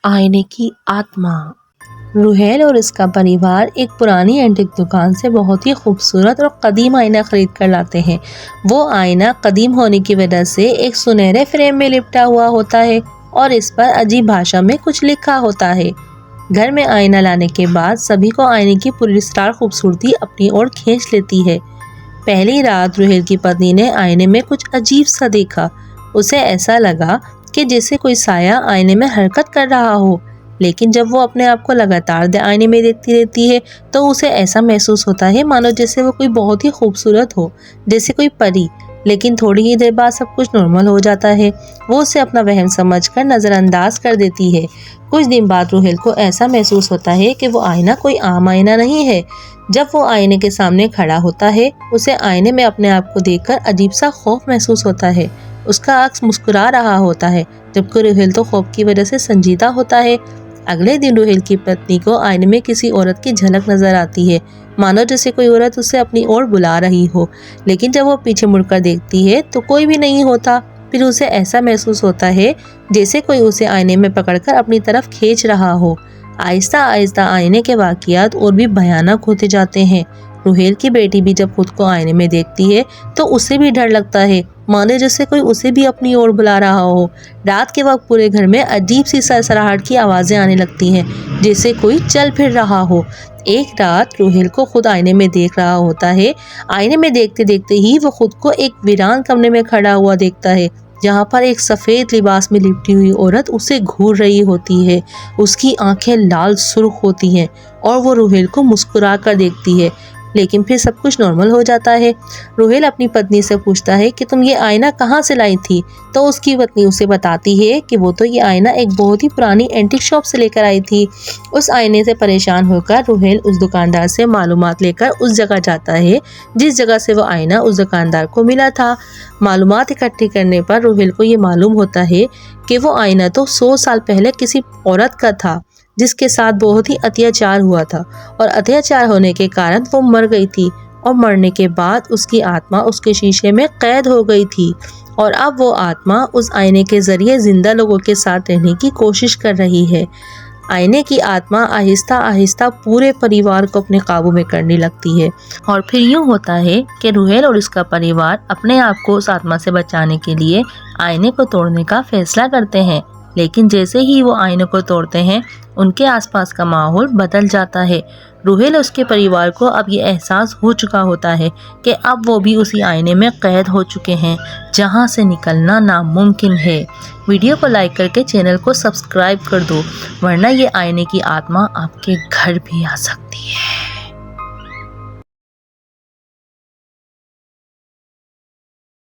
آئینے کی آتما۔ روہیل اور اس کا پریوار ایک پرانی اینٹک دکان سے بہت ہی خوبصورت اور قدیم آئینہ خرید کر لاتے ہیں۔ وہ آئینہ قدیم ہونے کی وجہ سے ایک سنہرے فریم میں لپٹا ہوا ہوتا ہے اور اس پر عجیب بھاشا میں کچھ لکھا ہوتا ہے۔ گھر میں آئینہ لانے کے بعد سبھی کو آئینے کی پوری اسٹار خوبصورتی اپنی اور کھینچ لیتی ہے۔ پہلی رات روہیل کی پتنی نے آئینے میں کچھ عجیب سا دیکھا۔ اسے ایسا لگا کہ جیسے کوئی سایہ آئینے میں حرکت کر رہا ہو، لیکن جب وہ اپنے آپ کو لگاتار آئینے میں دیکھتی رہتی ہے تو اسے ایسا محسوس ہوتا ہے مانو جیسے وہ کوئی بہت ہی خوبصورت ہو، جیسے کوئی پری۔ لیکن تھوڑی ہی دیر بعد سب کچھ نارمل ہو جاتا ہے۔ وہ اسے اپنا وہم سمجھ کر نظر انداز کر دیتی ہے۔ کچھ دن بعد روہیل کو ایسا محسوس ہوتا ہے کہ وہ آئینہ کوئی عام آئینہ نہیں ہے۔ جب وہ آئینے کے سامنے کھڑا ہوتا ہے، اسے آئینے میں اپنے آپ کو دیکھ کر عجیب سا خوف محسوس ہوتا ہے۔ اس کا عکس مسکرا رہا ہوتا ہے، جبکہ روہیل تو خوف کی وجہ سے سنجیدہ ہوتا ہے۔ اگلے دن روہیل کی پتنی کو آئینے میں کسی عورت کی جھلک نظر آتی ہے، مانو جیسے کوئی عورت اسے اپنی اور بلا رہی ہو۔ لیکن جب وہ پیچھے مڑ کر دیکھتی ہے تو کوئی بھی نہیں ہوتا۔ پھر اسے ایسا محسوس ہوتا ہے جیسے کوئی اسے آئینے میں پکڑ کر اپنی طرف کھینچ رہا ہو۔ آہستہ آہستہ آئینے کے واقعات اور بھی بھیانک ہوتے جاتے ہیں۔ روہیل کی بیٹی بھی جب خود کو آئینے میں دیکھتی ہے تو اسے بھی ڈر لگتا ہے، مانے جیسے کوئی اسے بھی اپنی اور بلا رہا ہو۔ رات کے وقت پورے گھر میں عجیب سی سرسراہٹ کی آوازیں آنے لگتی ہیں، جیسے کوئی چل پھر رہا ہو۔ ایک رات روہیل کو خود آئینے میں دیکھ رہا ہوتا ہے۔ آئینے میں دیکھتے دیکھتے ہی وہ خود کو ایک ویران کمرے میں کھڑا ہوا دیکھتا ہے، جہاں پر ایک سفید لباس میں لپٹی ہوئی عورت اسے گھور رہی ہوتی ہے۔ اس کی آنکھیں لال سرخ ہوتی ہیں اور وہ روہیل کو مسکرا کر دیکھتی ہے، لیکن پھر سب کچھ نارمل ہو جاتا ہے۔ روہیل اپنی پتنی سے پوچھتا ہے کہ تم یہ آئینہ کہاں سے لائی تھی؟ تو اس کی پتنی اسے بتاتی ہے کہ وہ تو یہ آئینہ ایک بہت ہی پرانی اینٹک شاپ سے لے کر آئی تھی۔ اس آئینے سے پریشان ہو کر روہیل اس دکاندار سے معلومات لے کر اس جگہ جاتا ہے جس جگہ سے وہ آئینہ اس دکاندار کو ملا تھا۔ معلومات اکٹھی کرنے پر روہیل کو یہ معلوم ہوتا ہے کہ وہ آئینہ تو 100 سال پہلے کسی عورت کا تھا جس کے ساتھ بہت ہی اتیاچار ہوا تھا، اور اتیاچار ہونے کے کارن وہ مر گئی تھی، اور مرنے کے بعد اس کی آتما اس کے شیشے میں قید ہو گئی تھی، اور اب وہ آتما اس آئینے کے ذریعے زندہ لوگوں کے ساتھ رہنے کی کوشش کر رہی ہے۔ آئینے کی آتما آہستہ آہستہ پورے پریوار کو اپنے قابو میں کرنے لگتی ہے، اور پھر یوں ہوتا ہے کہ روہیل اور اس کا پریوار اپنے آپ کو اس آتما سے بچانے کے لیے آئینے کو توڑنے کا فیصلہ کرتے ہیں۔ لیکن جیسے ہی وہ آئینے کو توڑتے ہیں، ان کے آس پاس کا ماحول بدل جاتا ہے۔ روہیل اور اس کے پریوار کو اب یہ احساس ہو چکا ہوتا ہے کہ اب وہ بھی اسی آئینے میں قید ہو چکے ہیں، جہاں سے نکلنا ناممکن ہے۔ ویڈیو کو لائک کر کے چینل کو سبسکرائب کر دو، ورنہ یہ آئینے کی آتما آپ کے گھر بھی آ سکتی ہے۔